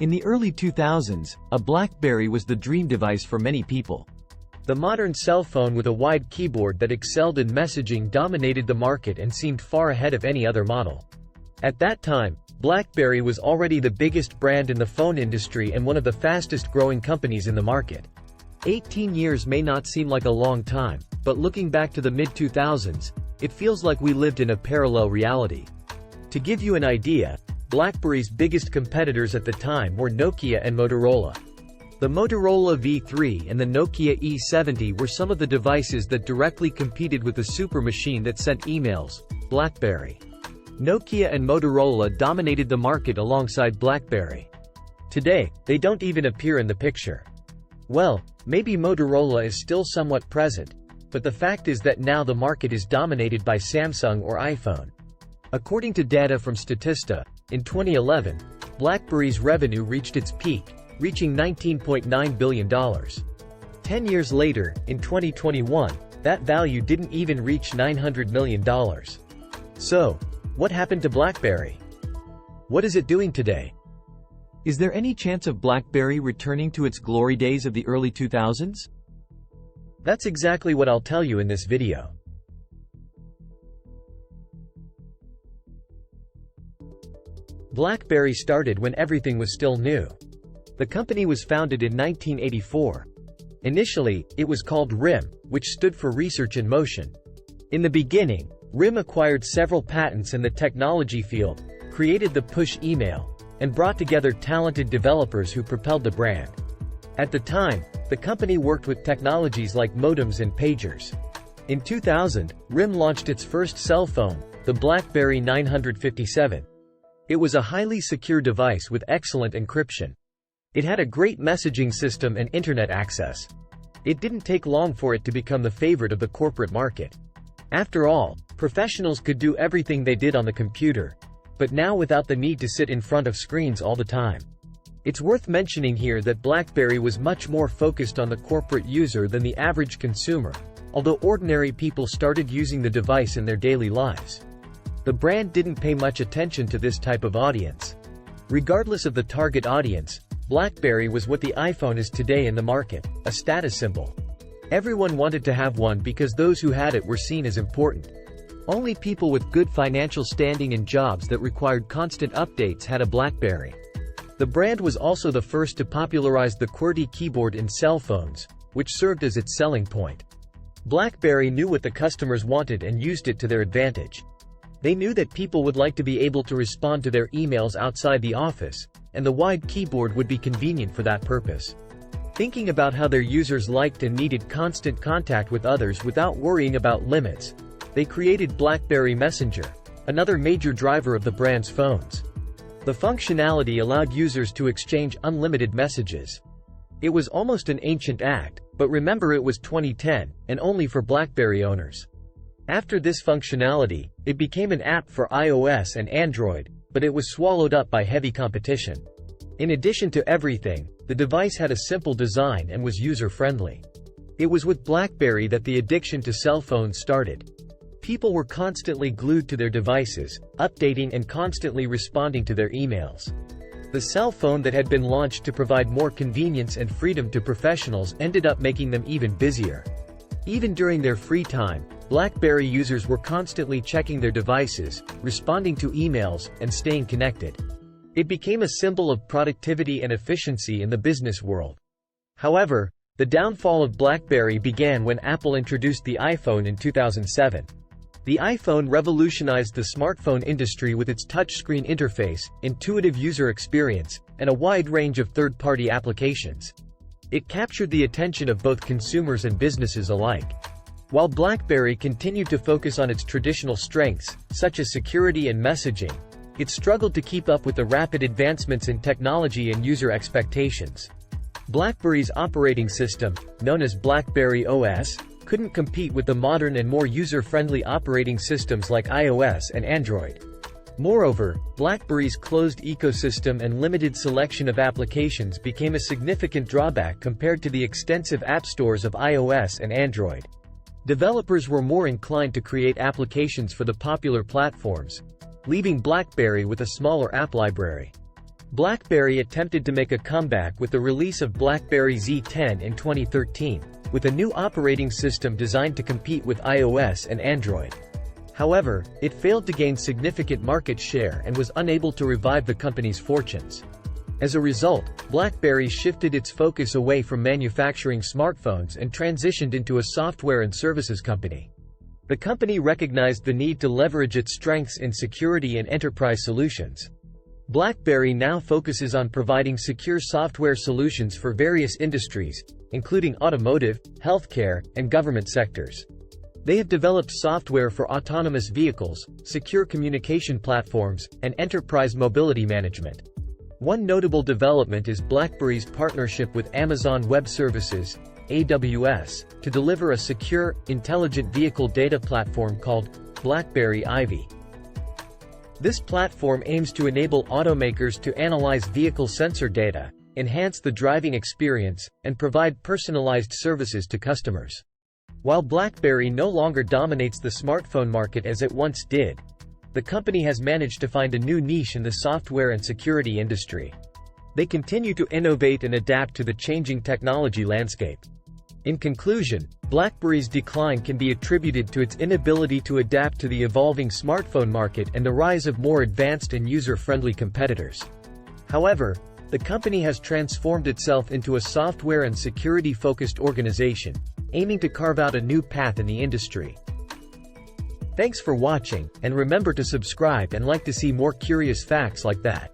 In the early 2000s, a Blackberry was the dream device for many people. The modern cell phone with a wide keyboard that excelled in messaging dominated the market and seemed far ahead of any other model. At that time, Blackberry was already the biggest brand in the phone industry and one of the fastest-growing companies in the market. 18 years may not seem like a long time, but looking back to the mid-2000s, it feels like we lived in a parallel reality. To give you an idea, BlackBerry's biggest competitors at the time were Nokia and Motorola. The Motorola V3 and the Nokia E70 were some of the devices that directly competed with the super machine that sent emails, BlackBerry. Nokia and Motorola dominated the market alongside BlackBerry. Today, they don't even appear in the picture. Well, maybe Motorola is still somewhat present, but the fact is that now the market is dominated by Samsung or iPhone. According to data from Statista, in 2011, BlackBerry's revenue reached its peak, reaching $19.9 billion. 10 years later, in 2021, that value didn't even reach $900 million. So, what happened to BlackBerry? What is it doing today? Is there any chance of BlackBerry returning to its glory days of the early 2000s? That's exactly what I'll tell you in this video. BlackBerry started when everything was still new. The company was founded in 1984. Initially, it was called RIM, which stood for Research in Motion. In the beginning, RIM acquired several patents in the technology field, created the push email, and brought together talented developers who propelled the brand. At the time, the company worked with technologies like modems and pagers. In 2000, RIM launched its first cell phone, the BlackBerry 957. It was a highly secure device with excellent encryption. It had a great messaging system and internet access. It didn't take long for it to become the favorite of the corporate market. After all, professionals could do everything they did on the computer, but now without the need to sit in front of screens all the time. It's worth mentioning here that BlackBerry was much more focused on the corporate user than the average consumer, although ordinary people started using the device in their daily lives. The brand didn't pay much attention to this type of audience. Regardless of the target audience, BlackBerry was what the iPhone is today in the market, a status symbol. Everyone wanted to have one because those who had it were seen as important. Only people with good financial standing and jobs that required constant updates had a BlackBerry. The brand was also the first to popularize the QWERTY keyboard in cell phones, which served as its selling point. BlackBerry knew what the customers wanted and used it to their advantage. They knew that people would like to be able to respond to their emails outside the office, and the wide keyboard would be convenient for that purpose. Thinking about how their users liked and needed constant contact with others without worrying about limits, they created BlackBerry Messenger, another major driver of the brand's phones. The functionality allowed users to exchange unlimited messages. It was almost an ancient act, but remember it was 2010, and only for BlackBerry owners. After this functionality, it became an app for iOS and Android, but it was swallowed up by heavy competition. In addition to everything, the device had a simple design and was user-friendly. It was with BlackBerry that the addiction to cell phones started. People were constantly glued to their devices, updating and constantly responding to their emails. The cell phone that had been launched to provide more convenience and freedom to professionals ended up making them even busier. Even during their free time, BlackBerry users were constantly checking their devices, responding to emails, and staying connected. It became a symbol of productivity and efficiency in the business world. However, the downfall of BlackBerry began when Apple introduced the iPhone in 2007. The iPhone revolutionized the smartphone industry with its touchscreen interface, intuitive user experience, and a wide range of third-party applications. It captured the attention of both consumers and businesses alike. While BlackBerry continued to focus on its traditional strengths, such as security and messaging, it struggled to keep up with the rapid advancements in technology and user expectations. BlackBerry's operating system, known as BlackBerry OS, couldn't compete with the modern and more user-friendly operating systems like iOS and Android. Moreover, BlackBerry's closed ecosystem and limited selection of applications became a significant drawback compared to the extensive app stores of iOS and Android. Developers were more inclined to create applications for the popular platforms, leaving BlackBerry with a smaller app library. BlackBerry attempted to make a comeback with the release of BlackBerry Z10 in 2013, with a new operating system designed to compete with iOS and Android. However, it failed to gain significant market share and was unable to revive the company's fortunes. As a result, BlackBerry shifted its focus away from manufacturing smartphones and transitioned into a software and services company. The company recognized the need to leverage its strengths in security and enterprise solutions. BlackBerry now focuses on providing secure software solutions for various industries, including automotive, healthcare, and government sectors. They have developed software for autonomous vehicles, secure communication platforms, and enterprise mobility management. One notable development is BlackBerry's partnership with Amazon Web Services, AWS, to deliver a secure, intelligent vehicle data platform called BlackBerry Ivy. This platform aims to enable automakers to analyze vehicle sensor data, enhance the driving experience, and provide personalized services to customers. While BlackBerry no longer dominates the smartphone market as it once did, the company has managed to find a new niche in the software and security industry. They continue to innovate and adapt to the changing technology landscape. In conclusion, BlackBerry's decline can be attributed to its inability to adapt to the evolving smartphone market and the rise of more advanced and user-friendly competitors. However, the company has transformed itself into a software and security-focused organization, aiming to carve out a new path in the industry. Thanks for watching, and remember to subscribe and like to see more curious facts like that.